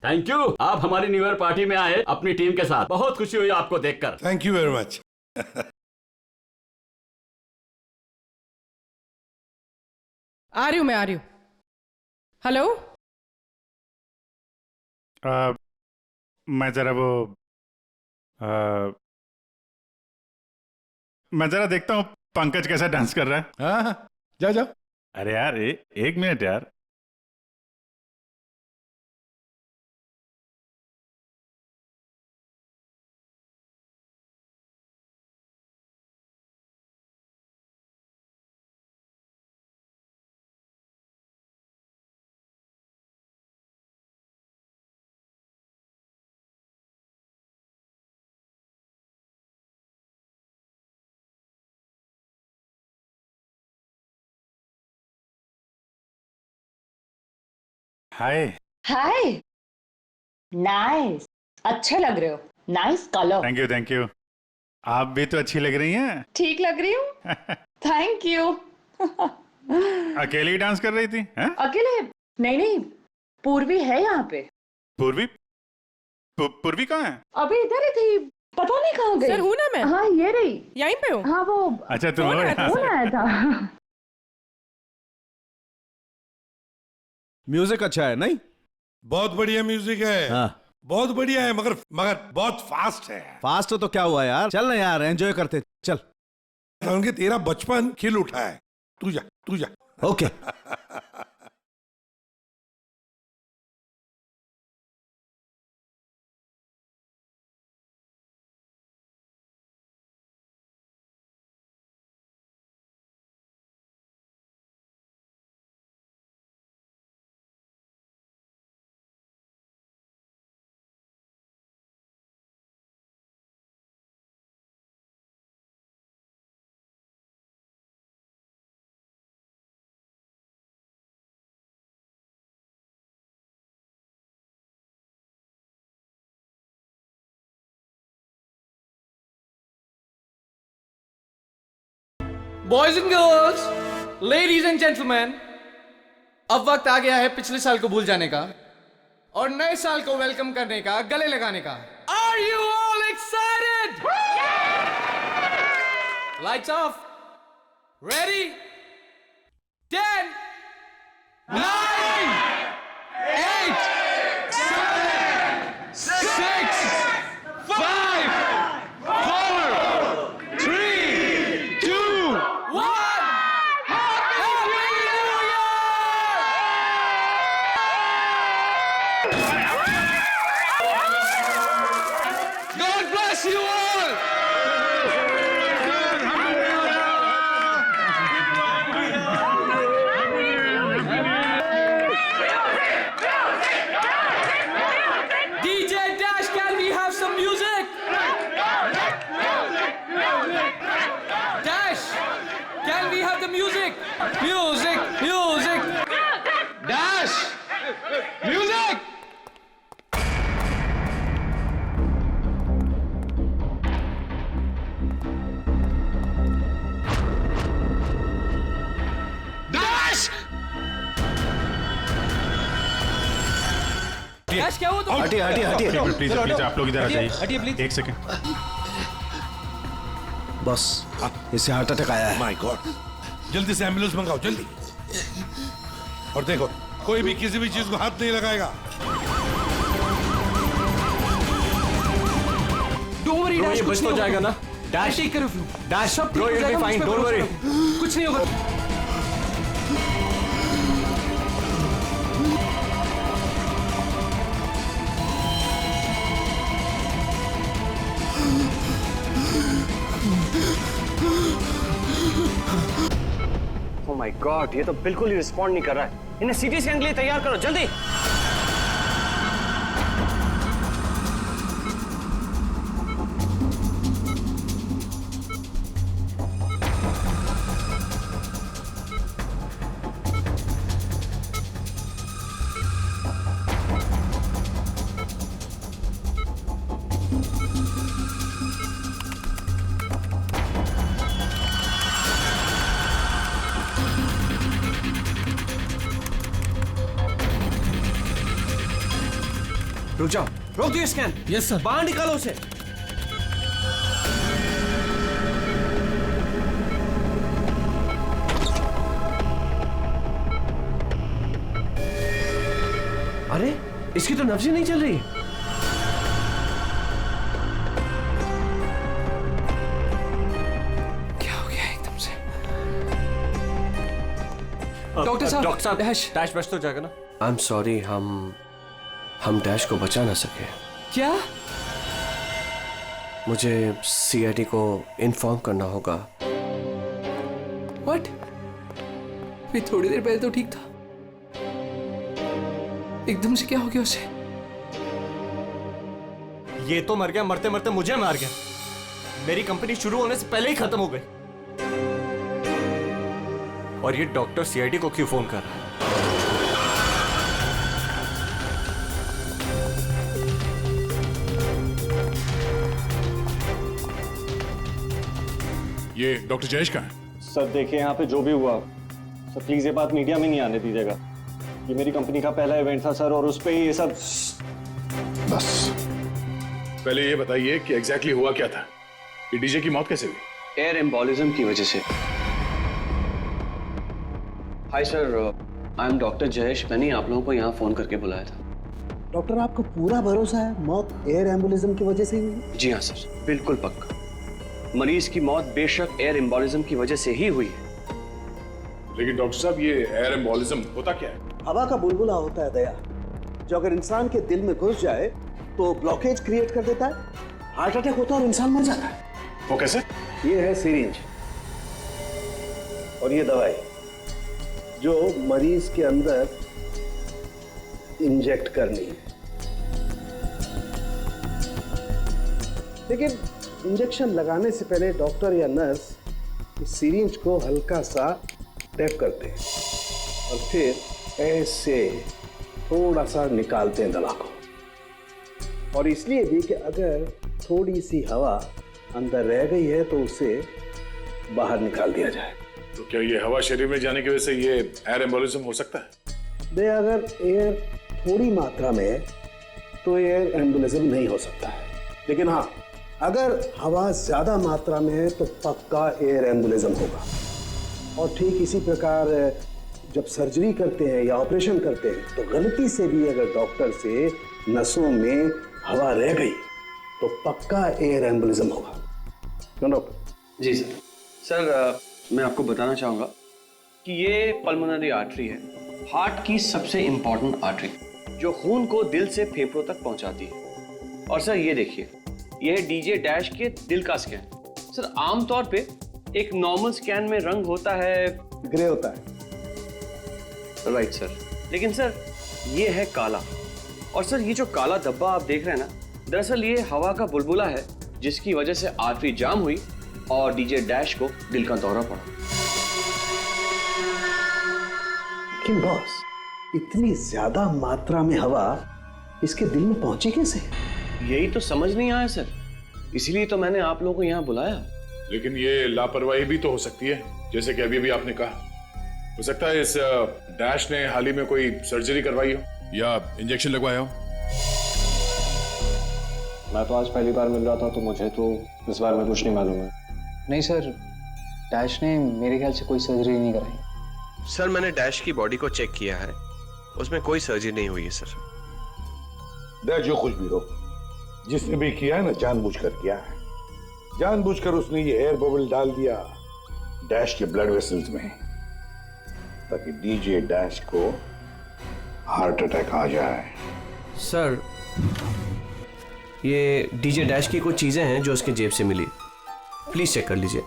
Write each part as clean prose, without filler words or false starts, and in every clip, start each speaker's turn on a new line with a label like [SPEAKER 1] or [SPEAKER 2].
[SPEAKER 1] Thank you, आप हमारी new year party में आए अपनी टीम के साथ। बहुत खुशी हुई आपको देखकर।
[SPEAKER 2] Thank you very much.
[SPEAKER 3] आ रही हूँ। हेलो,
[SPEAKER 4] मैं जरा मैं जरा देखता हूँ पंकज कैसा डांस कर रहा है।
[SPEAKER 2] हाँ, जाओ जाओ।
[SPEAKER 4] अरे यार, एक मिनट यार। हाय।
[SPEAKER 5] हाय, नाइस, अच्छे लग रहे हो। Nice colour.
[SPEAKER 4] Thank you. आप भी तो अच्छी लग रही हैं।
[SPEAKER 5] ठीक लग रही हूँ। Thank you.
[SPEAKER 4] अकेली डांस कर रही थी हैं?
[SPEAKER 5] अकेले नहीं, पूर्वी है यहाँ पे।
[SPEAKER 4] पूर्वी? पूर्वी कहाँ है?
[SPEAKER 5] अभी इधर ही थी, पता नहीं कहाँ गई।
[SPEAKER 3] सर हूँ ना मैं।
[SPEAKER 5] हाँ, ये रही।
[SPEAKER 3] यहीं पे हूँ।
[SPEAKER 5] हाँ, वो
[SPEAKER 4] अच्छा, तुम हो यहाँ
[SPEAKER 5] कौन
[SPEAKER 4] से।
[SPEAKER 5] आया था?
[SPEAKER 6] म्यूजिक अच्छा है नहीं?
[SPEAKER 2] बहुत बढ़िया म्यूजिक है।
[SPEAKER 6] हाँ।
[SPEAKER 2] बहुत बढ़िया है, मगर बहुत फास्ट है।
[SPEAKER 6] फास्ट तो क्या हुआ यार, चल ना यार, एंजॉय करते चल।
[SPEAKER 2] उनके तेरा बचपन खिल उठा है। तू जा।
[SPEAKER 6] Okay.
[SPEAKER 7] Boys and girls, ladies and gentleman, अब वक्त आ गया है पिछले साल को भूल जाने का और नए साल को वेलकम करने का, गले लगाने का। Are you all excited? Lights off, ready, 10, 9, 8, 7, 6, 5, 4, 3, 2, 1. Happy New Year! God bless you all! DJ Dash, can we have some music? Dash, can we have the music? Music! Dash, music! Dash! Dash, क्या हुआ?
[SPEAKER 6] हटिए।
[SPEAKER 4] Please आप लोग इधर आ
[SPEAKER 7] हटिए,
[SPEAKER 4] जाइए।
[SPEAKER 7] please.
[SPEAKER 4] एक second.
[SPEAKER 6] बस इससे हार्ट अटैक आया है।
[SPEAKER 2] माय गॉड, जल्दी से एम्बुलेंस मंगाओ, जल्दी। और देखो, कोई भी किसी भी चीज को हाथ नहीं लगाएगा।
[SPEAKER 7] Don't worry, Dash,
[SPEAKER 1] ये
[SPEAKER 7] कुछ
[SPEAKER 1] बच
[SPEAKER 7] नहीं
[SPEAKER 1] तो जाएगा
[SPEAKER 7] होगा।
[SPEAKER 1] ना? Dash,
[SPEAKER 7] Take care of you.
[SPEAKER 1] Dash,
[SPEAKER 7] सब ठीक
[SPEAKER 1] bro,
[SPEAKER 7] हो
[SPEAKER 1] you'll be
[SPEAKER 7] जाएगा,
[SPEAKER 1] fine,
[SPEAKER 7] मुझ पे
[SPEAKER 1] don't
[SPEAKER 7] भरोसा
[SPEAKER 1] worry.
[SPEAKER 7] करो। कुछ नहीं होगा।
[SPEAKER 8] ओह माय गॉड, ये तो बिल्कुल ही रिस्पॉन्ड नहीं कर रहा है। इन्हें सीटी स्कैन के लिए तैयार करो जल्दी। रुक जाओ, रोक दियो स्कैन।
[SPEAKER 7] Yes sir.
[SPEAKER 8] बाहर निकालो उसे। अरे इसकी तो नब्ज ही नहीं चल रही।
[SPEAKER 7] क्या हो गया एकदम से? डॉक्टर साहब,
[SPEAKER 8] डैश बच तो जाएगा ना। आई एम सॉरी, हम डैश को बचा ना सके।
[SPEAKER 7] क्या?
[SPEAKER 8] मुझे सीआईडी को इन्फॉर्म करना होगा।
[SPEAKER 7] व्हाट? मैं थोड़ी देर पहले तो ठीक था, एकदम से क्या हो गया उसे?
[SPEAKER 8] ये तो मर गया, मरते मरते मुझे मार गया। मेरी कंपनी शुरू होने से पहले ही खत्म हो गई। और ये डॉक्टर सीआईडी को क्यों फोन कर रहा है?
[SPEAKER 4] ये डॉक्टर जयेश कहाँ है?
[SPEAKER 9] सर देखिए, यहाँ पे जो भी हुआ सर, प्लीज ये बात मीडिया में नहीं आने दीजिएगा। ये मेरी कंपनी का पहला इवेंट था सर, और उस पे ये सब।
[SPEAKER 4] बस पहले ये बताइए कि एग्जैक्टली हुआ क्या था? ये डीजे की मौत कैसे हुई?
[SPEAKER 8] एयर एम्बोलिज्म की वजह से। Hi sir, I am doctor Jayesh. मैंने आप लोगों को यहाँ फोन करके बुलाया था।
[SPEAKER 10] डॉक्टर, आपको पूरा भरोसा है मौत एयर एम्बुलिज्म की वजह से ही हुई?
[SPEAKER 8] जी हाँ सर, बिल्कुल पक्का। मरीज की मौत बेशक एयर एम्बोलिज्म की वजह से ही हुई है।
[SPEAKER 4] लेकिन डॉक्टर साहब, ये एयर एम्बोलिज्म होता क्या है?
[SPEAKER 10] हवा का बुलबुला होता है दया, जो अगर इंसान के दिल में घुस जाए तो ब्लॉकेज क्रिएट कर देता है, हार्ट अटैक होता है और इंसान मर जाता है।
[SPEAKER 4] वो कैसे?
[SPEAKER 10] ये है सिरिंज, और ये दवाई जो मरीज के अंदर इंजेक्ट करनी है। लेकिन इंजेक्शन लगाने से पहले डॉक्टर या नर्स इस सिरिंज को हल्का सा टैप करते हैं और फिर ऐसे थोड़ा सा निकालते हैं दवा को। और इसलिए भी कि अगर थोड़ी सी हवा अंदर रह गई है तो उसे बाहर निकाल दिया जाए।
[SPEAKER 4] तो क्या ये हवा शरीर में जाने की वजह से ये एयर एम्बोलिज्म हो सकता है?
[SPEAKER 10] दे अगर एयर थोड़ी मात्रा में है तो एयर एम्बुलिज्म नहीं हो सकता है, लेकिन हाँ, अगर हवा ज्यादा मात्रा में है तो पक्का एयर एम्बुलिज्म होगा। और ठीक इसी प्रकार जब सर्जरी करते हैं या ऑपरेशन करते हैं तो गलती से भी अगर डॉक्टर से नसों में हवा रह गई तो पक्का एयर एम्बुलिज्म होगा। डॉक्टर
[SPEAKER 8] जी सर। सर, मैं आपको बताना चाहूँगा कि ये पल्मोनरी आर्टरी है, हार्ट की सबसे इंपॉर्टेंट आर्टरी, जो खून को दिल से फेफड़ों तक पहुंचाती है। और सर ये देखिए, यह डीजे डैश के दिल का स्कैन। सर, आमतौर पे एक नॉर्मल स्कैन में रंग होता है,
[SPEAKER 10] ग्रे होता है।
[SPEAKER 8] राइट सर, लेकिन सर ये है काला। और सर ये जो काला धब्बा आप देख रहे हैं ना, दरअसल ये हवा का बुलबुला है, जिसकी वजह से आर्टरी जाम हुई और डीजे डैश को दिल का दौरा पड़ा।
[SPEAKER 10] लेकिन बॉस, इतनी ज्यादा मात्रा में हवा इसके दिल में पहुंची कैसे?
[SPEAKER 8] यही तो समझ नहीं आया सर, इसीलिए तो मैंने आप लोगों को यहाँ बुलाया।
[SPEAKER 4] लेकिन ये लापरवाही भी तो हो सकती है, जैसे कि अभी अभी आपने कहा। हो सकता है इस डैश ने हाल ही में कोई सर्जरी करवाई हो या इंजेक्शन लगवाया हो।
[SPEAKER 9] मैं तो आज पहली बार मिल रहा था, तो मुझे तो इस बारे में कुछ नहीं मालूम है।
[SPEAKER 11] नहीं सर, डैश ने मेरे ख्याल से कोई सर्जरी नहीं कराई।
[SPEAKER 8] सर, मैंने डैश की बॉडी को चेक किया है, उसमें कोई सर्जरी नहीं हुई है सर।
[SPEAKER 2] डैश जो कुछ भी हो, जिसने भी किया है ना, जानबूझकर किया है। जानबूझकर उसने ये एयर बबल डाल दिया डैश के ब्लड वेसल्स में, ताकि डीजे डैश को हार्ट अटैक आ जाए।
[SPEAKER 8] सर, ये डीजे डैश की कुछ चीजें हैं जो उसके जेब से मिली, प्लीज चेक कर लीजिए।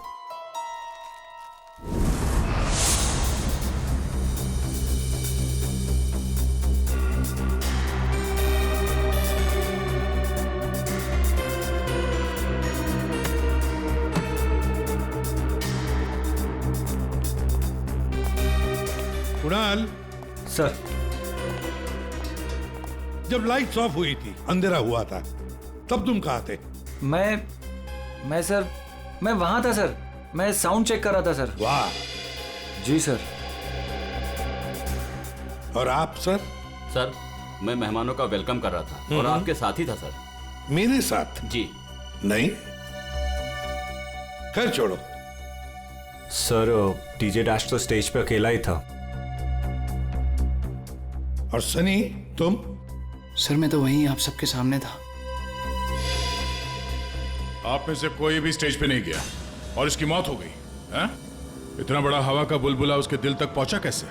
[SPEAKER 2] कुणाल
[SPEAKER 7] सर,
[SPEAKER 2] जब लाइट्स ऑफ हुई थी, अंधेरा हुआ था, तब तुम कहाँ थे?
[SPEAKER 7] मैं सर, मैं वहां था सर, मैं साउंड चेक कर रहा था सर।
[SPEAKER 2] वाह।
[SPEAKER 7] जी सर।
[SPEAKER 2] और आप सर?
[SPEAKER 1] सर, मैं मेहमानों का वेलकम कर रहा था और आपके साथ ही था सर।
[SPEAKER 2] मेरे साथ?
[SPEAKER 1] जी
[SPEAKER 2] नहीं, खैर छोड़ो।
[SPEAKER 9] सर डीजे डैश तो स्टेज पे अकेला ही था।
[SPEAKER 2] और सनी तुम?
[SPEAKER 7] सर मैं तो वहीं आप सबके सामने था।
[SPEAKER 4] आप में से कोई भी स्टेज पे नहीं गया और इसकी मौत हो गई है? इतना बड़ा हवा का बुलबुला उसके दिल तक पहुंचा कैसे?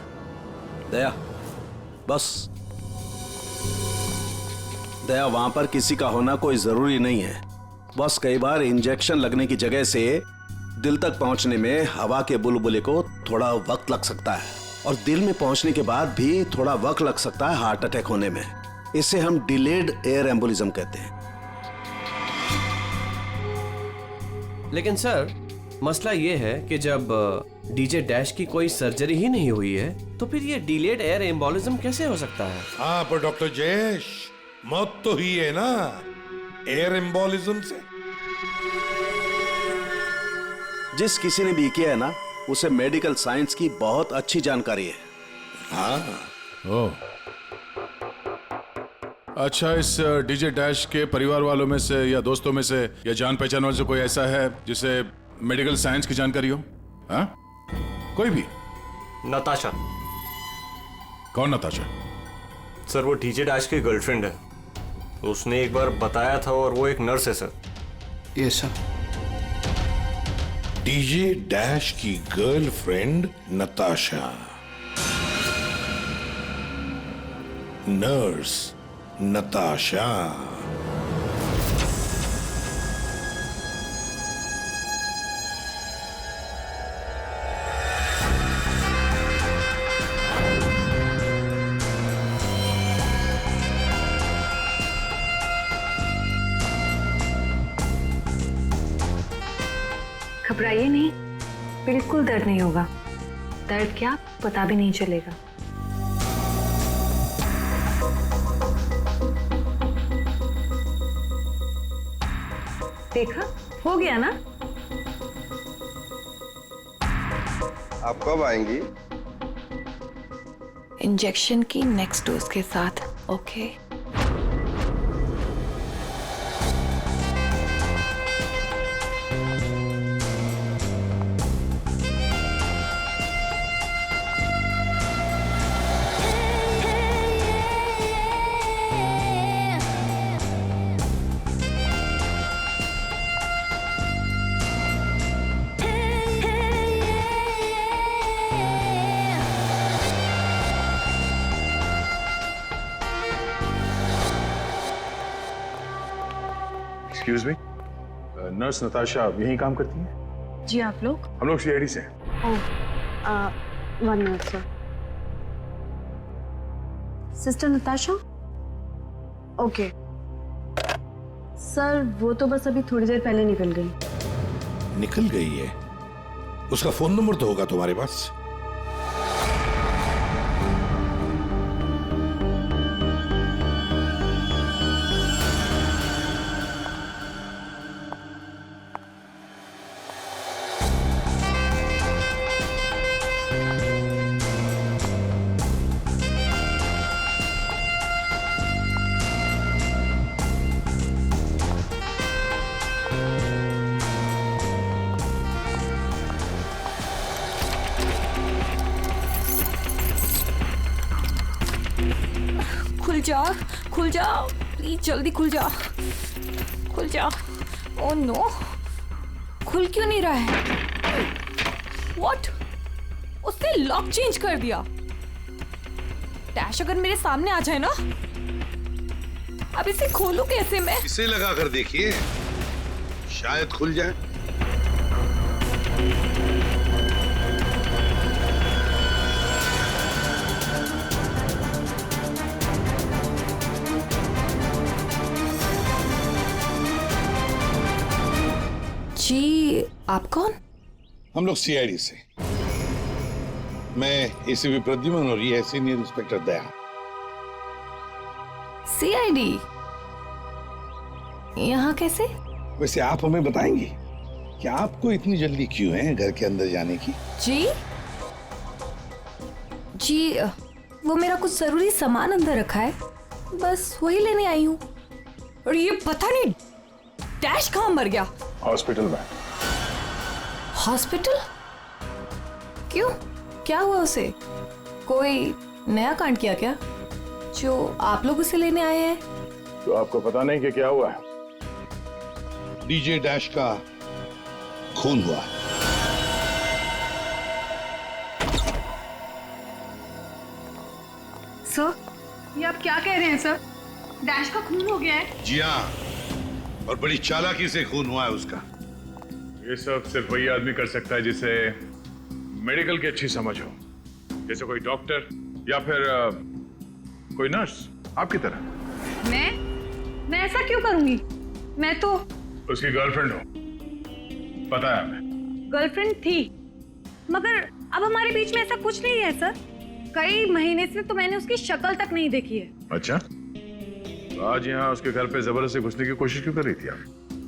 [SPEAKER 6] दया, बस दया, वहां पर किसी का होना कोई जरूरी नहीं है। बस कई बार इंजेक्शन लगने की जगह से दिल तक पहुंचने में हवा के बुलबुले को थोड़ा वक्त लग सकता है, और दिल में पहुंचने के बाद भी थोड़ा वक्त लग सकता है हार्ट अटैक होने में। इसे हम डिलेड एयर एम्बोलिज्म कहते हैं।
[SPEAKER 8] लेकिन सर मसला ये है कि जब डीजे डैश की कोई सर्जरी ही नहीं हुई है तो फिर ये डिलेड एयर एम्बोलिज्म कैसे हो सकता है?
[SPEAKER 2] हाँ पर डॉक्टर जयेश, मौत तो हुई है ना एयर एम्बोलिज्म से।
[SPEAKER 6] जिस किसी ने भी किया है ना, उसे मेडिकल साइंस की बहुत अच्छी जानकारी है।
[SPEAKER 2] हाँ।
[SPEAKER 4] ओह, अच्छा, इस डीजे डैश के परिवार वालों में से या दोस्तों में से या जान पहचान वालों से कोई ऐसा है जिसे मेडिकल साइंस की जानकारी हो? हाँ? कोई भी?
[SPEAKER 9] नताशा।
[SPEAKER 4] कौन नताशा?
[SPEAKER 9] सर वो डीजे डैश की गर्लफ्रेंड है। उसने एक बार बताया था और वो एक नर्स है sir.
[SPEAKER 7] Yes sir.
[SPEAKER 2] DJ dash की गर्लफ्रेंड नताशा, नर्स नताशा।
[SPEAKER 12] घबराइए नहीं, बिल्कुल दर्द नहीं होगा। दर्द क्या, पता भी नहीं चलेगा। देखा, हो गया ना?
[SPEAKER 13] आप कब आएंगी?
[SPEAKER 12] इंजेक्शन की नेक्स्ट डोज के साथ। Okay.
[SPEAKER 4] Excuse me, nurse Natasha यहीं काम करती है?
[SPEAKER 12] जी, आप लोग?
[SPEAKER 4] हम लोग सीआईडी से।
[SPEAKER 12] ओह, 1 minute sir. Sister Natasha? Okay sir, वो तो बस अभी थोड़ी देर पहले निकल गई।
[SPEAKER 2] निकल गई है? उसका फोन नंबर तो होगा तुम्हारे पास?
[SPEAKER 12] खुल जा प्लीज, जल्दी खुल जा, खुल जा। ओह नो, खुल क्यों नहीं रहा है? व्हाट? उसने लॉक चेंज कर दिया। डैश अगर मेरे सामने आ जाए ना, अब इसे खोलूं कैसे मैं?
[SPEAKER 2] इसे लगा कर देखिए, शायद खुल जाए।
[SPEAKER 12] जी, आप कौन?
[SPEAKER 2] हम लोग सीआईडी से। मैं एसीपी प्रद्युमन और ये है सीनियर इंस्पेक्टर दया।
[SPEAKER 12] सीआईडी यहाँ कैसे?
[SPEAKER 2] वैसे आप हमें बताएंगी कि आपको इतनी जल्दी क्यों है घर के अंदर जाने की?
[SPEAKER 12] जी जी, वो मेरा कुछ जरूरी सामान अंदर रखा है, बस वही लेने आई हूँ। और ये पता नहीं डैश कहाँ मर गया।
[SPEAKER 4] हॉस्पिटल में।
[SPEAKER 12] हॉस्पिटल? क्यों, क्या हुआ उसे? कोई नया कांड किया क्या जो आप लोग उसे लेने आए हैं?
[SPEAKER 4] तो आपको पता नहीं कि क्या हुआ है?
[SPEAKER 2] डीजे डैश का खून हुआ।
[SPEAKER 3] सर, ये आप क्या कह रहे हैं सर? डैश का खून हो गया है?
[SPEAKER 2] जी हाँ, और बड़ी चालाकी से खून हुआ है उसका।
[SPEAKER 4] ये सब सिर्फ वही आदमी कर सकता है जिसे मेडिकल की अच्छी समझ हो, जैसे कोई डॉक्टर या फिर कोई नर्स आपकी तरह।
[SPEAKER 3] मैं ऐसा क्यों करूंगी? मैं तो
[SPEAKER 4] उसकी गर्लफ्रेंड हो, पता है हमें।
[SPEAKER 3] गर्लफ्रेंड थी, मगर अब हमारे बीच में ऐसा कुछ नहीं है सर। कई महीने से तो मैंने उसकी शक्ल तक नहीं देखी है।
[SPEAKER 4] अच्छा, तो आज यहाँ उसके घर पे जबरदस्ती घुसने की कोशिश क्यों कर रही थी आप?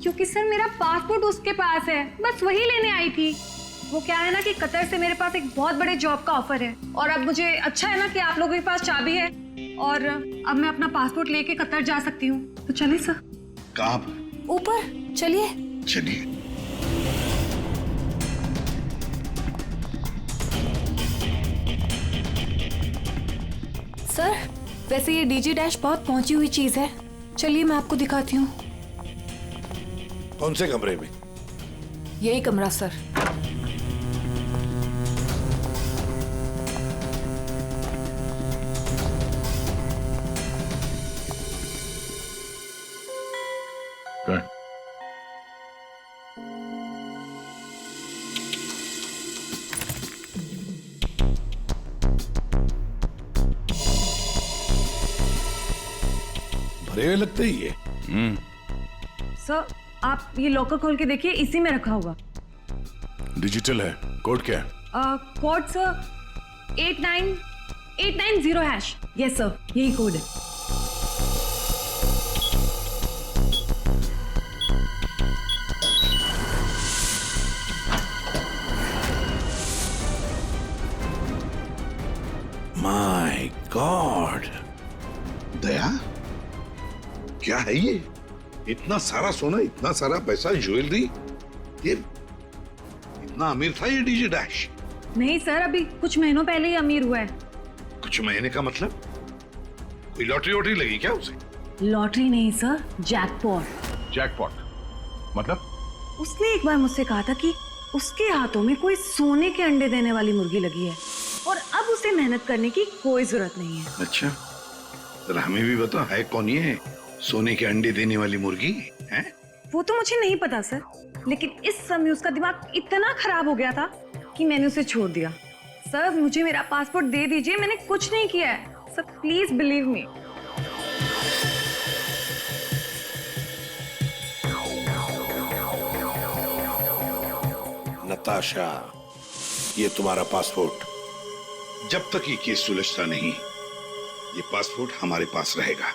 [SPEAKER 3] क्योंकि सर मेरा पासपोर्ट उसके पास है, बस वही लेने आई थी। वो क्या है ना कि कतर से मेरे पास एक बहुत बड़े जॉब का ऑफर है, और अब मुझे अच्छा है ना कि आप लोगों के पास चाबी है, और अब मैं अपना पासपोर्ट लेके कतर जा सकती हूँ। तो चलिए सर।
[SPEAKER 2] कहाँ पर?
[SPEAKER 12] ऊपर चलिए।
[SPEAKER 2] चलिए।
[SPEAKER 12] सर, वैसे ये डीजे डैश बहुत पहुंची हुई चीज है, चलिए मैं आपको दिखाती हूँ।
[SPEAKER 2] कौन से कमरे में?
[SPEAKER 12] यही कमरा सर।
[SPEAKER 2] भरे हुए लगते ही है।
[SPEAKER 3] सर, आप ये लॉकर खोल के देखिए, इसी में रखा होगा।
[SPEAKER 4] डिजिटल है। कोड क्या है?
[SPEAKER 3] Code sir 89890#। यस सर, यही कोड है।
[SPEAKER 2] माय गॉड, दया, क्या है ये? इतना सारा सोना, इतना सारा पैसा, ज्वेलरी, ये इतना अमीर था ये डीजे डैश?
[SPEAKER 3] नहीं सर, अभी कुछ महीनों पहले ही अमीर हुआ है।
[SPEAKER 2] कुछ महीने का मतलब? कोई लॉटरी वॉटरी लगी क्या उसे?
[SPEAKER 3] लॉटरी नहीं सर, जैकपॉट।
[SPEAKER 4] जैकपॉट मतलब?
[SPEAKER 3] उसने एक बार मुझसे कहा था कि उसके हाथों में कोई सोने के अंडे देने वाली मुर्गी लगी है, और अब उसे मेहनत करने की कोई जरूरत नहीं है।
[SPEAKER 2] अच्छा, तो हमें भी बता, है कौन ये सोने के अंडे देने वाली मुर्गी है?
[SPEAKER 3] वो तो मुझे नहीं पता सर, लेकिन इस समय उसका दिमाग इतना खराब हो गया था कि मैंने उसे छोड़ दिया। सर, मुझे मेरा पासपोर्ट दे दीजिए, मैंने कुछ नहीं किया है sir, please believe me.
[SPEAKER 2] Natasha, ये तुम्हारा पासपोर्ट। जब तक ये केस सुलझता नहीं, ये पासपोर्ट हमारे पास रहेगा।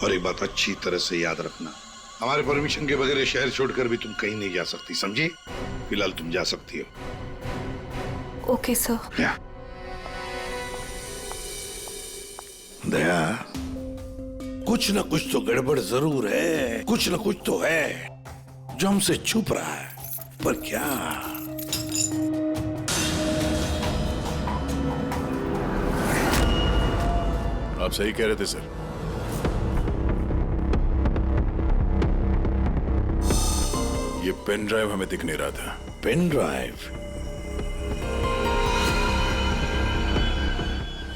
[SPEAKER 2] और एक बात अच्छी तरह से याद रखना, हमारे परमिशन के बगैर शहर छोड़कर भी तुम कहीं नहीं जा सकती, समझी? फिलहाल तुम जा सकती हो।
[SPEAKER 12] Okay sir.
[SPEAKER 2] दया, कुछ ना कुछ तो गड़बड़ जरूर है, कुछ ना कुछ तो है जो हमसे छुप रहा है, पर क्या?
[SPEAKER 4] आप सही कह रहे थे सर। ये पेन ड्राइव हमें दिख नहीं रहा था।
[SPEAKER 2] Pen drive?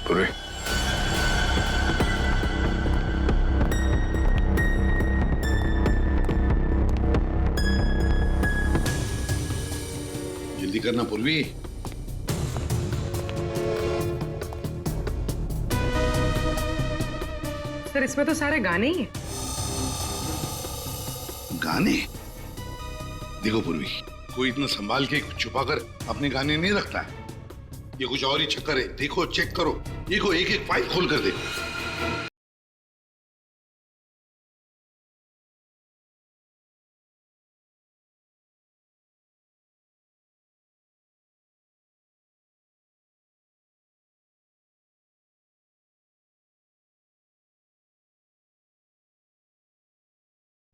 [SPEAKER 4] पूरे
[SPEAKER 2] जल्दी करना पूर्वी।
[SPEAKER 3] सर, इसमें तो सारे गाने ही हैं।
[SPEAKER 2] गाने? देखो पूर्वी, कोई इतना संभाल के छुपा कर अपने गाने नहीं रखता है। ये कुछ और ही चक्कर है। देखो, चेक करो, देखो, एक एक फाइल खोल कर देखो।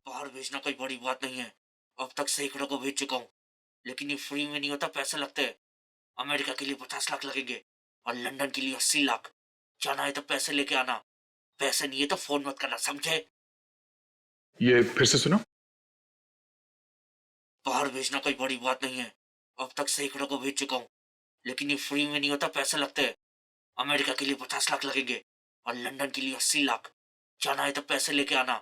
[SPEAKER 14] बाहर भेजना कोई बड़ी बात नहीं है। अब तक सैकड़ों को भेज चुका हूँ, लेकिन ये फ्री में नहीं होता, पैसे लगते हैं। अमेरिका के लिए 50 लाख लगेंगे और लंदन के लिए 80 लाख। जाना है तो पैसे लेके आना, पैसे नहीं है तो फोन मत करना, समझे?
[SPEAKER 4] ये फिर से सुनो।
[SPEAKER 14] बाहर भेजना कोई बड़ी बात नहीं है। अब तक सैकड़ों को भेज चुका हूँ, लेकिन ये फ्री में नहीं होता, पैसे लगते हैं। अमेरिका के लिए 50 लाख लगेंगे और लंदन के लिए 80 लाख। जाना है तो पैसे लेके आना,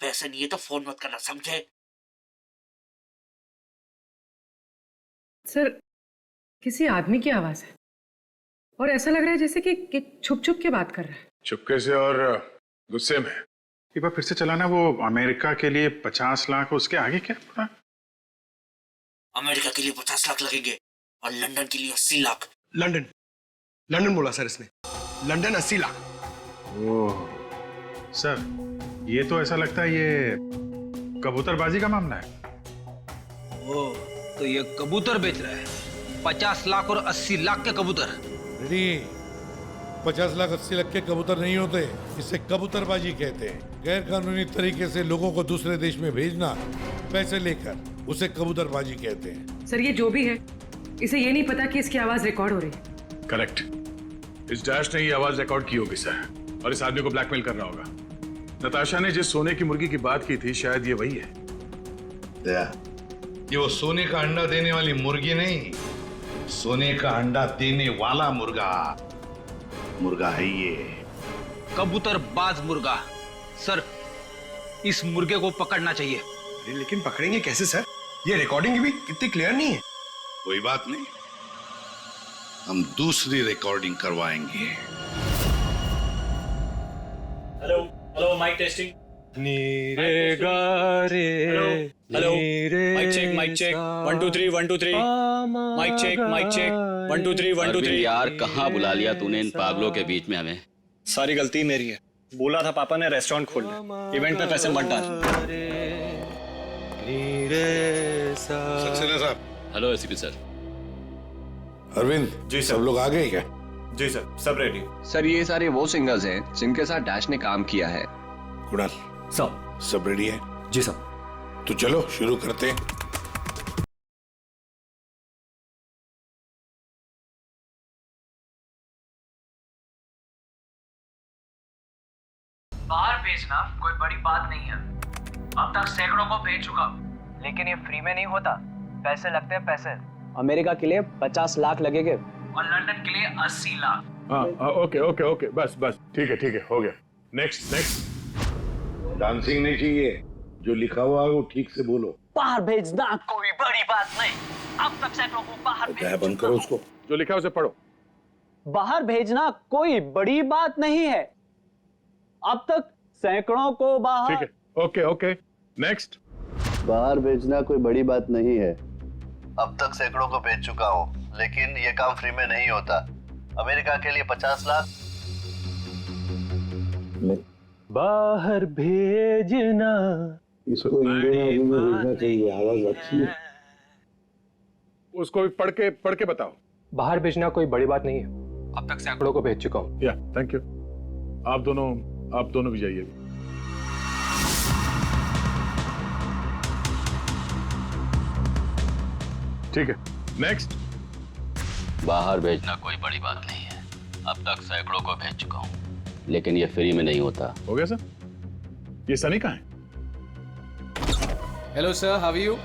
[SPEAKER 14] पैसे नहीं है तो फोन मत करना, समझे?
[SPEAKER 15] सर, किसी आदमी की आवाज है और ऐसा लग रहा है जैसे कि छुप छुप के बात कर रहा है।
[SPEAKER 4] चुपके से और गुस्से में। एक बार फिर से चलाना। वो अमेरिका के लिए 50 लाख, उसके आगे क्या पड़ा?
[SPEAKER 14] अमेरिका के लिए 50 लाख लगेंगे और लंदन के लिए 80 लाख।
[SPEAKER 13] लंदन बोला सर इसने। लंदन 80 लाख।
[SPEAKER 4] ओह सर, ये तो ऐसा लगता है ये कबूतरबाजी का मामला है।
[SPEAKER 16] ओह, तो ये कबूतर बेच रहा है। 50 लाख और 80 लाख के कबूतर।
[SPEAKER 17] रेडी, 50 लाख 80 लाख के कबूतर नहीं होते, इसे कबूतरबाजी कहते हैं। गैर कानूनी तरीके से लोगों को दूसरे देश में भेजना पैसे लेकर, उसे कबूतरबाजी कहते हैं।
[SPEAKER 15] सर, ये जो भी है, इसे ये नहीं पता कि इसकी आवाज रिकॉर्ड हो रही है।
[SPEAKER 4] करेक्ट। इस डैश ने ये आवाज रिकॉर्ड की होगी सर, और इस आदमी को ब्लैकमेल कर रहा होगा। नताशा ने जिस सोने की मुर्गी की बात की थी, शायद ये वही है।
[SPEAKER 2] ये वो सोने का अंडा देने वाली मुर्गी नहीं, सोने का अंडा देने वाला मुर्गा है ये।
[SPEAKER 16] कबूतरबाज मुर्गा। सर, इस मुर्गे को पकड़ना चाहिए।
[SPEAKER 13] लेकिन पकड़ेंगे कैसे सर? ये रिकॉर्डिंग भी कितनी क्लियर नहीं है।
[SPEAKER 2] कोई बात नहीं, हम दूसरी रिकॉर्डिंग करवाएंगे।
[SPEAKER 18] Hello hello, mic testing.
[SPEAKER 9] नीरे गारे।
[SPEAKER 18] Hello, mic check 1 2 3 1 2 3। Mic check 1 2 3 1 2 3।
[SPEAKER 1] यार, कहाँ बुला लिया तूने इन पागलों के बीच में हमें?
[SPEAKER 9] सारी गलती मेरी है। बोला था पापा ने रेस्टोरेंट खोलना, इवेंट पे पैसे मत डाल।
[SPEAKER 2] सक्सेना साहब।
[SPEAKER 1] Hello ACP sir.
[SPEAKER 2] Arvind ji, सब लोग आ गए क्या?
[SPEAKER 9] जी सर, सब रेडी।
[SPEAKER 8] सर, ये सारे वो सिंगर्स हैं जिनके साथ डैश ने काम किया है।
[SPEAKER 2] कुणाल, सब रेडी है?
[SPEAKER 11] जी सर।
[SPEAKER 2] तो चलो शुरू करते हैं।
[SPEAKER 16] बाहर भेजना कोई बड़ी बात नहीं है। अब तक सैकड़ों को भेज चुका, लेकिन ये फ्री में नहीं होता, पैसे लगते हैं, पैसे।
[SPEAKER 11] अमेरिका के लिए 50 लाख लगेंगे
[SPEAKER 16] और लंदन के लिए 80 लाख।
[SPEAKER 4] ओके ओके ओके, बस बस, ठीक है, हो गया। नेक्स्ट।
[SPEAKER 2] डांसिंग नहीं चाहिए, जो लिखा हुआ है वो ठीक से बोलो।
[SPEAKER 16] बाहर भेजना कोई बड़ी बात नहीं। अब तक सैकड़ों को बाहर भेज।
[SPEAKER 2] बंद करो उसको।
[SPEAKER 4] जो लिखा है उसे पढ़ो।
[SPEAKER 11] बाहर भेजना कोई बड़ी बात नहीं है। अब तक सैकड़ों को बाहर।
[SPEAKER 4] ठीक है, ओके नेक्स्ट।
[SPEAKER 13] बाहर भेजना कोई बड़ी बात नहीं है। अब तक सैकड़ों को भेज चुका हूँ, लेकिन ये काम फ्री में नहीं होता। अमेरिका के लिए 50 लाख।
[SPEAKER 9] बाहर भेजना।
[SPEAKER 10] इसको इंडियन में भेजना चाहिए, आवाज अच्छी है।
[SPEAKER 4] उसको भी पढ़ के बताओ।
[SPEAKER 11] बाहर भेजना कोई बड़ी बात नहीं है। अब तक सैकड़ों को भेज चुका हूँ।
[SPEAKER 4] या थैंक यू। आप दोनों भी जाइए। ठीक है, नेक्स्ट।
[SPEAKER 1] बाहर भेजना कोई बड़ी बात नहीं है। अब तक सैकड़ों को भेज चुका हूँ, लेकिन ये फ्री में नहीं होता।
[SPEAKER 4] हो गया सर? ये सनी कहाँ है?
[SPEAKER 7] Hello sir, how are you?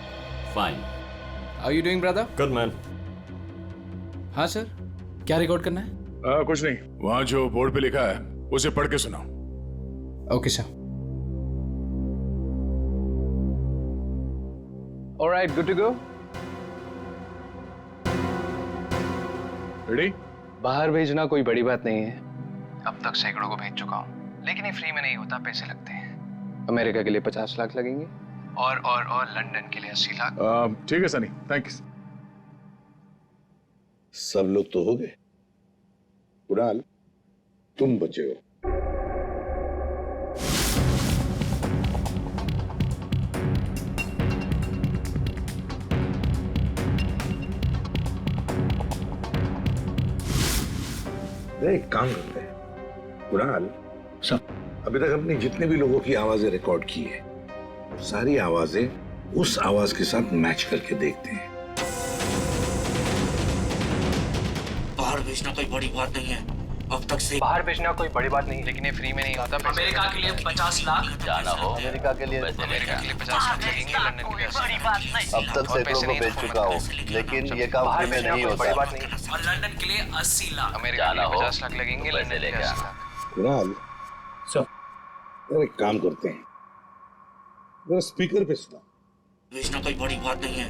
[SPEAKER 1] Fine.
[SPEAKER 7] How you doing brother?
[SPEAKER 9] Good man.
[SPEAKER 7] हाँ सर, क्या रिकॉर्ड करना है?
[SPEAKER 4] कुछ नहीं, वहां जो बोर्ड पे लिखा है उसे पढ़ के सुनाओ।
[SPEAKER 7] Okay sir.
[SPEAKER 8] Alright, good to go.
[SPEAKER 4] Ready?
[SPEAKER 11] बाहर भेजना कोई बड़ी बात नहीं है। अब तक सैकड़ों को भेज चुका हूँ, लेकिन ये फ्री में नहीं होता, पैसे लगते हैं। अमेरिका के लिए 50 लाख लगेंगे और लंदन के लिए 80 लाख।
[SPEAKER 4] ठीक है सनी, थैंक यू।
[SPEAKER 2] सब लोग तो हो गए। कुणाल, तुम बचे हो। एक काम करते हैं कुणाल, सब अभी तक हमने जितने भी लोगों की आवाजें रिकॉर्ड की है, सारी आवाजें उस आवाज के साथ मैच करके देखते हैं।
[SPEAKER 14] बाहर भेजना कोई बड़ी बात नहीं है, अब तक से
[SPEAKER 11] बाहर भेजना कोई बड़ी बात नहीं, लेकिन ये फ्री में नहीं होता।
[SPEAKER 16] अमेरिका के लिए 50 लाख
[SPEAKER 1] जाना हो
[SPEAKER 13] अमेरिका के लिए
[SPEAKER 11] अमेरिका के लिए 50 लाख लगेंगे, लंदन के लिए 80 लाख।
[SPEAKER 13] अब तक सैकड़ों को बेच चुका हूँ, लेकिन ये काम
[SPEAKER 11] बाहर
[SPEAKER 13] फ्री में
[SPEAKER 11] भेजना
[SPEAKER 13] नहीं
[SPEAKER 11] कोई बड़ी
[SPEAKER 13] होता।
[SPEAKER 11] बात नहीं।
[SPEAKER 16] और लंदन के लिए 80 लाख।
[SPEAKER 11] अमेरिका के लिए 50 लाख लगेंगे, लंदन के लिए 80 लाख।
[SPEAKER 2] कुणाल, यार एक काम करते हैं, जरा स्पीकर पे सुना।
[SPEAKER 14] भेजना कोई बड़ी बात नहीं है,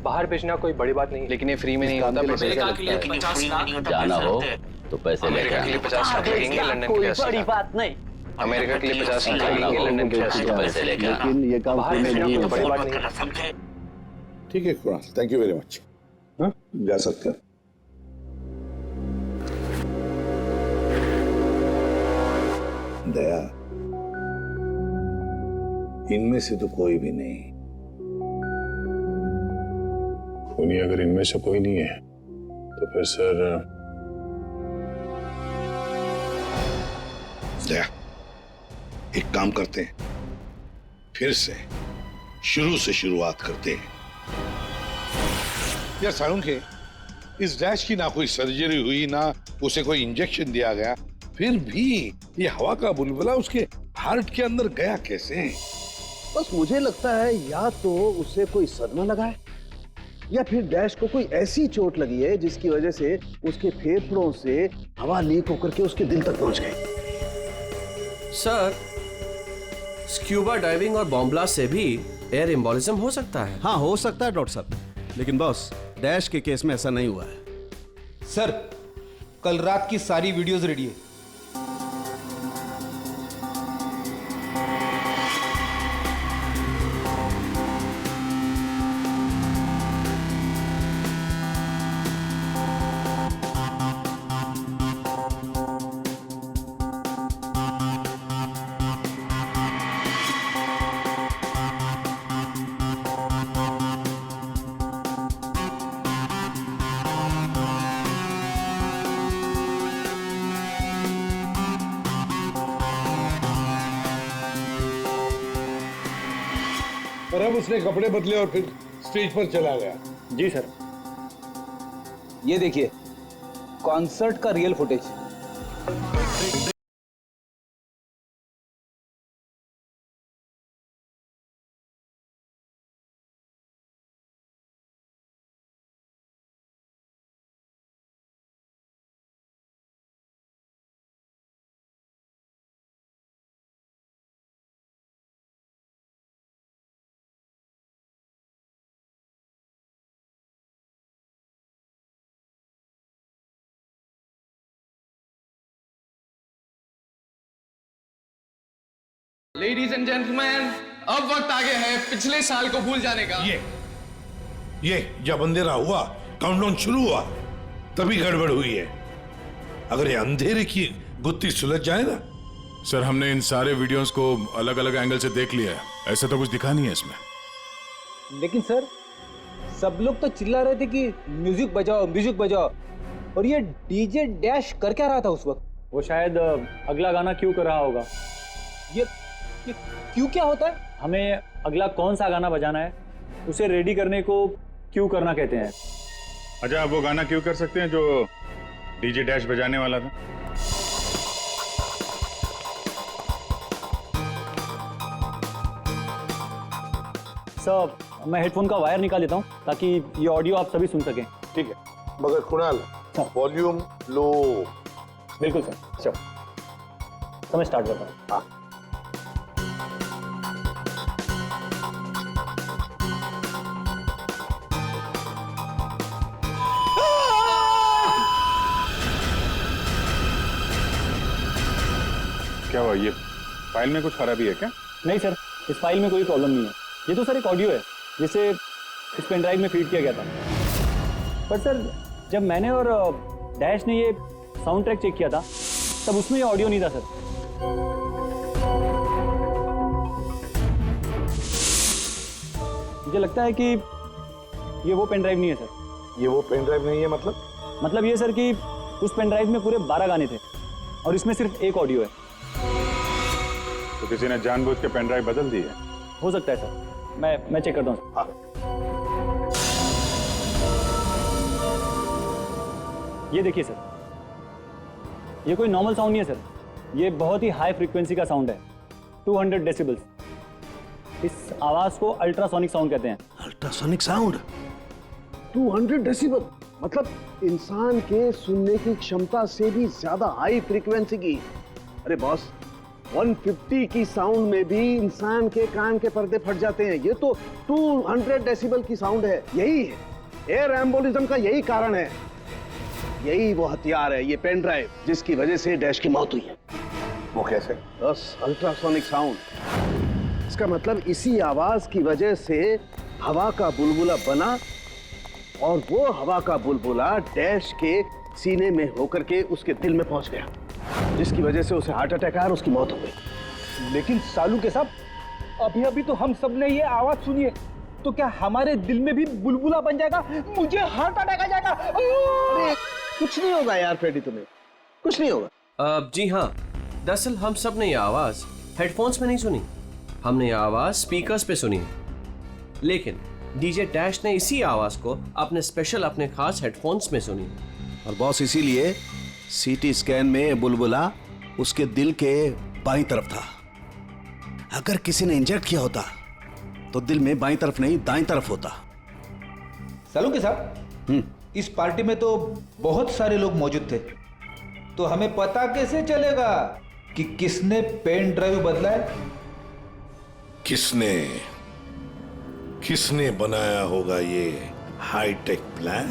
[SPEAKER 11] बाहर भेजना कोई बड़ी बात नहीं, लेकिन ये फ्री में नहीं होता।
[SPEAKER 16] अमेरिका के लिए 50 लाख।
[SPEAKER 1] जाना हो तो पैसे लेके
[SPEAKER 11] अमेरिका के लिए 50 लाख लगेंगे, लंदन के लिए 80 लाख।
[SPEAKER 5] बात नहीं।
[SPEAKER 11] अमेरिका के लिए 50 लाख लगेंगे, लंदन के लिए 80 लाख।
[SPEAKER 1] पैसे लेके
[SPEAKER 13] लेकिन ये काम
[SPEAKER 11] बाहर
[SPEAKER 13] फ्री में
[SPEAKER 11] भेजना
[SPEAKER 13] नहीं
[SPEAKER 11] कोई बड़ी
[SPEAKER 13] होता।
[SPEAKER 11] बात नहीं।
[SPEAKER 14] समझे?
[SPEAKER 2] ठीक है Kunal, thank you very much. हाँ, जा सकते हैं। दया, इनमें से तो कोई भी नहीं।
[SPEAKER 4] उन्हीं अगर इनमें से कोई नहीं है तो फिर सर
[SPEAKER 2] दया, एक काम करते हैं, फिर से शुरू से शुरुआत करते हैं। यार साळुंखे, इस डैश की ना कोई सर्जरी हुई, ना उसे कोई इंजेक्शन दिया गया, फिर भी ये हवा का बुलबुला उसके हार्ट के अंदर गया कैसे?
[SPEAKER 10] बस मुझे लगता है या तो उसे कोई सदमा लगा है, या फिर डैश को कोई ऐसी चोट लगी है जिसकी वजह से उसके फेफड़ों से हवा लीक होकर के उसके दिल तक पहुंच गई।
[SPEAKER 19] सर, स्क्यूबा डाइविंग और बॉम्ब ब्लास्ट से भी एयर एम्बोलिज्म हो सकता है।
[SPEAKER 6] हाँ, हो सकता है डॉक्टर साहब, लेकिन बॉस डैश के केस में ऐसा नहीं हुआ है।
[SPEAKER 7] सर, कल रात की सारी वीडियोस रेडी है।
[SPEAKER 2] और अब उसने कपड़े बदले और फिर स्टेज पर चला गया।
[SPEAKER 9] जी सर। ये देखिए कॉन्सर्ट का real footage.
[SPEAKER 7] Ladies and gentleman, अब वक्त आ गया है पिछले साल को भूल जाने का।
[SPEAKER 2] ये जब अंधेरा हुआ, काउंटडाउन शुरू हुआ, तभी गड़बड़ हुई है। अगर ये अंधेरे की गुत्थी सुलझ जाए ना।
[SPEAKER 4] सर, हमने इन सारे वीडियोस को अलग अलग एंगल से देख लिया है, ऐसा तो कुछ दिखा नहीं है इसमें।
[SPEAKER 9] लेकिन सर, सब लोग तो चिल्ला रहे थे कि म्यूजिक बजाओ म्यूजिक बजाओ, और ये डीजे डैश कर क्या रहा था उस वक्त? वो शायद अगला गाना क्यों कर रहा होगा। ये क्यों क्या होता है? हमें अगला कौन सा गाना बजाना है उसे रेडी करने को क्यों करना कहते हैं।
[SPEAKER 4] अच्छा, आप वो गाना क्यों कर सकते हैं जो डीजे डैश बजाने वाला था?
[SPEAKER 9] सर, मैं हेडफोन का वायर निकाल देता हूँ ताकि ये ऑडियो आप सभी सुन सकें।
[SPEAKER 2] ठीक है, मगर कुणाल वॉल्यूम लो।
[SPEAKER 9] बिल्कुल सर। चलो, समय स्टार्ट करता हूँ। हाँ।
[SPEAKER 4] क्या हुआ? ये फाइल में कुछ खराबी है क्या?
[SPEAKER 9] नहीं सर, इस फाइल में कोई प्रॉब्लम नहीं है। ये तो सर एक ऑडियो है जिसे इस पेन ड्राइव में फीड किया गया था। पर सर, जब मैंने और डैश ने ये साउंड ट्रैक चेक किया था तब उसमें ये ऑडियो नहीं था सर। मुझे लगता है कि ये वो पेन ड्राइव नहीं है सर।
[SPEAKER 2] ये वो पेन ड्राइव नहीं है
[SPEAKER 9] मतलब ये सर कि उस पेन ड्राइव में पूरे 12 गाने थे और इसमें सिर्फ एक ऑडियो है।
[SPEAKER 4] तो किसी ने जानबूझ के पेन ड्राइव बदल दी है?
[SPEAKER 9] हो सकता है सर, मैं चेक करता हूँ। हाँ। ये देखिए सर, ये कोई नॉर्मल साउंड नहीं है सर, ये बहुत ही हाई फ्रीक्वेंसी का साउंड है, 200 डेसिबल्स। इस आवाज को अल्ट्रासोनिक साउंड कहते हैं।
[SPEAKER 6] अल्ट्रासोनिक साउंड
[SPEAKER 10] 200 डेसिबल मतलब इंसान के सुनने की क्षमता से भी ज्यादा हाई फ्रीक्वेंसी की। अरे बॉस, 150 की साउंड में भी इंसान के कान के पर्दे फट जाते हैं। ये तो 200 डेसिबल की साउंड है। यही है एयर एम्बोलिज्म का, यही कारण है, यही वो हथियार है, ये पेन ड्राइव जिसकी वजह से डैश की मौत हुई है।
[SPEAKER 2] वो कैसे?
[SPEAKER 10] बस अल्ट्रासोनिक साउंड। इसका मतलब इसी आवाज की वजह से हवा का बुलबुला बना और वो हवा का बुलबुला डैश के सीने में होकर के उसके दिल में पहुंच गया, जिसकी वजह से उसे हार्ट अटैक आया और उसकी मौत हो गई।
[SPEAKER 9] लेकिन सालू के साहब, अभी अभी तो हम सब ने ये आवाज सुनी है, तो क्या हमारे दिल में भी बुलबुला बन जाएगा? मुझे हार्ट अटैक आ जाएगा।
[SPEAKER 10] अरे कुछ नहीं होगा यार फ्रेडी, तुम्हें कुछ नहीं होगा।
[SPEAKER 19] जी हाँ, दरअसल हम सब ने ये आवाज हेडफोन्स में नहीं सुनी, हमने ये आवाज स्पीकर्स पे सुनी है। लेकिन डीजे डैश ने इसी आवाज को अपने खास हेडफोन्स में सुनी।
[SPEAKER 6] और बॉस इसीलिए सीटी स्कैन में बुलबुला उसके दिल के बाईं तरफ था। अगर किसी ने इंजेक्ट किया होता तो दिल में बाईं तरफ नहीं दाईं तरफ होता।
[SPEAKER 9] सालू के साहब, इस पार्टी में तो बहुत सारे लोग मौजूद थे, तो हमें पता कैसे चलेगा कि किसने पेन ड्राइव बदला है?
[SPEAKER 17] किसने बनाया होगा ये हाईटेक प्लान?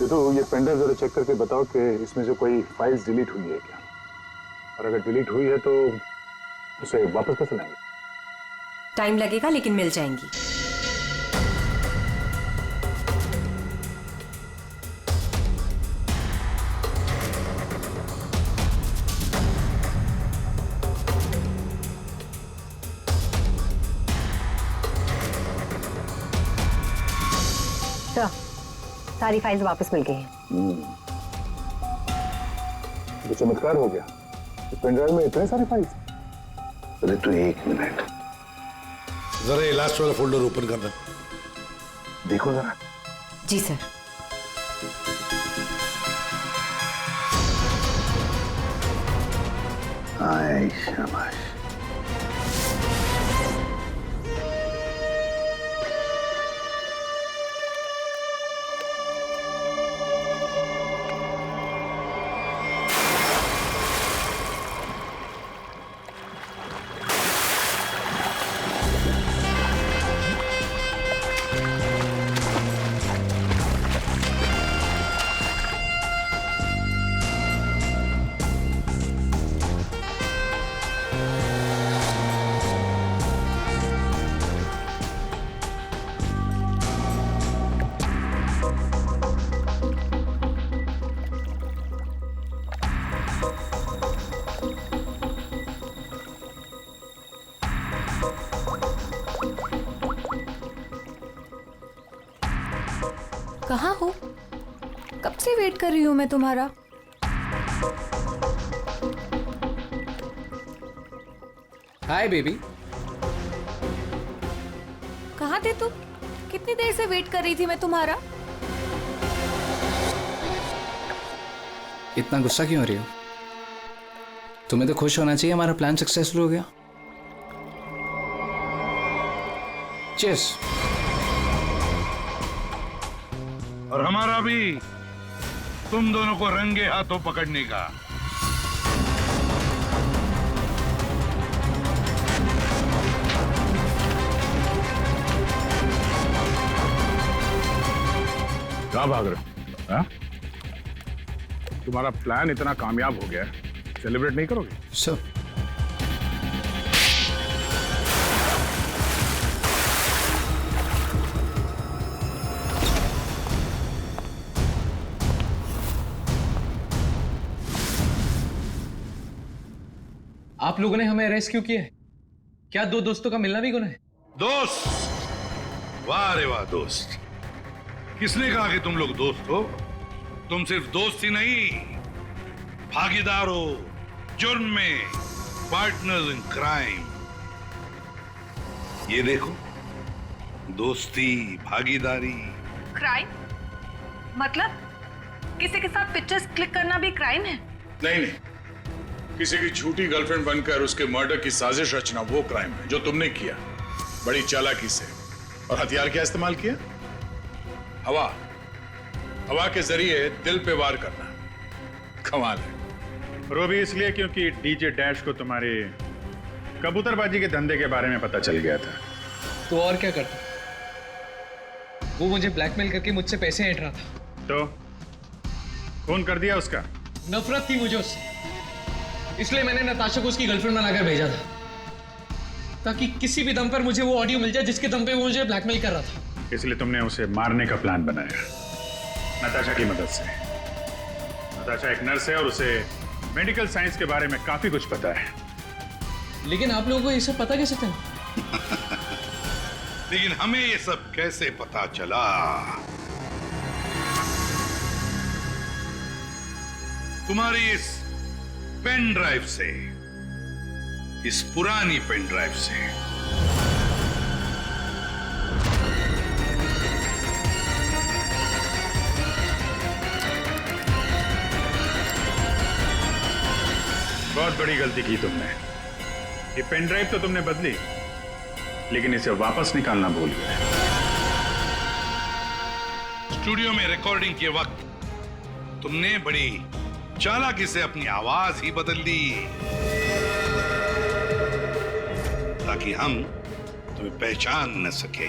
[SPEAKER 20] ये पेन ड्राइव जरा चेक करके बताओ कि इसमें से कोई फाइल्स डिलीट हुई है क्या, और अगर डिलीट हुई है तो उसे वापस कैसे लाएंगे?
[SPEAKER 21] टाइम लगेगा लेकिन मिल जाएंगी।
[SPEAKER 22] सारी फाइल्स वापस मिल गई हैं।
[SPEAKER 20] तो चमत्कार हो गया, इस पेन ड्राइव में इतने सारे फाइल्स।
[SPEAKER 2] अरे तो एक मिनट,
[SPEAKER 17] जरा ये लास्ट वाला फोल्डर ओपन करना,
[SPEAKER 2] देखो जरा।
[SPEAKER 22] जी सर।
[SPEAKER 2] आए शाबाश।
[SPEAKER 12] कहाँ हो? कब से वेट कर रही हूँ मैं तुम्हारा।
[SPEAKER 7] Hi baby.
[SPEAKER 12] कहाँ थे तुम? कितनी देर से वेट कर रही थी मैं तुम्हारा।
[SPEAKER 11] इतना गुस्सा क्यों हो रही हो? तुम्हें तो खुश होना चाहिए, हमारा प्लान सक्सेसफुल हो गया। चीयर्स।
[SPEAKER 17] और हमारा भी तुम दोनों को रंगे हाथों पकड़ने का।
[SPEAKER 4] कहाँ भाग रहे हो? तुम्हारा प्लान इतना कामयाब हो गया, सेलिब्रेट नहीं करोगे?
[SPEAKER 11] सर,
[SPEAKER 7] आप लोगों ने हमें अरेस्ट क्यों किया है? क्या दो दोस्तों का मिलना भी गुनाह है?
[SPEAKER 17] दोस्त? वाह रे वाह दोस्त। किसने कहा कि तुम लोग दोस्त हो? तुम सिर्फ दोस्त ही नहीं, भागीदार हो जुर्म में, पार्टनर्स इन क्राइम।
[SPEAKER 2] ये देखो, दोस्ती, भागीदारी।
[SPEAKER 3] क्राइम? मतलब किसी के साथ पिक्चर्स क्लिक करना भी क्राइम है?
[SPEAKER 4] नहीं नहीं, किसी की झूठी गर्लफ्रेंड बनकर उसके मर्डर की साजिश रचना वो क्राइम है जो तुमने किया, बड़ी चालाकी से। और हथियार क्या इस्तेमाल किया? हवा। हवा के जरिए दिल पे वार करना, कमाल है।
[SPEAKER 15] और वो भी इसलिए क्योंकि डीजे डैश को तुम्हारे कबूतरबाजी के धंधे के बारे में पता चल गया था।
[SPEAKER 7] तो और क्या करता? वो मुझे ब्लैकमेल करके मुझसे पैसे ऐंठ रहा था।
[SPEAKER 15] तो खून कर दिया उसका?
[SPEAKER 7] नफरत थी मुझे उससे, इसलिए मैंने नताशा को उसकी गर्लफ्रेंड बनाकर भेजा था, ताकि किसी भी दम पर मुझे वो ऑडियो मिल जाए जिसके दम पे वो मुझे ब्लैकमेल कर रहा था।
[SPEAKER 15] इसलिए तुमने उसे मारने का प्लान बनाया नताशा की मदद से। नताशा एक नर्स है और उसे मेडिकल साइंस के बारे में काफी कुछ पता है।
[SPEAKER 7] लेकिन आप लोगों को ये सब पता कैसे था?
[SPEAKER 2] लेकिन हमें ये सब कैसे पता चला? तुम्हारी इस पेन ड्राइव से, इस पुरानी पेन ड्राइव से।
[SPEAKER 15] बहुत बड़ी गलती की तुमने। ये पेन ड्राइव तो तुमने बदली, लेकिन इसे वापस निकालना भूल गए।
[SPEAKER 2] स्टूडियो में रिकॉर्डिंग के वक्त तुमने बड़ी चालाकी से अपनी आवाज ही बदल दी, ताकि हम तुम्हें पहचान न सके।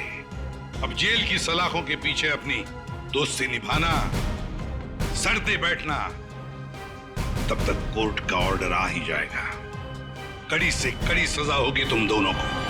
[SPEAKER 2] अब जेल की सलाखों के पीछे अपनी दोस्ती निभाना, सड़ते बैठना, तब तक कोर्ट का ऑर्डर आ ही जाएगा। कड़ी से कड़ी सजा होगी तुम दोनों को।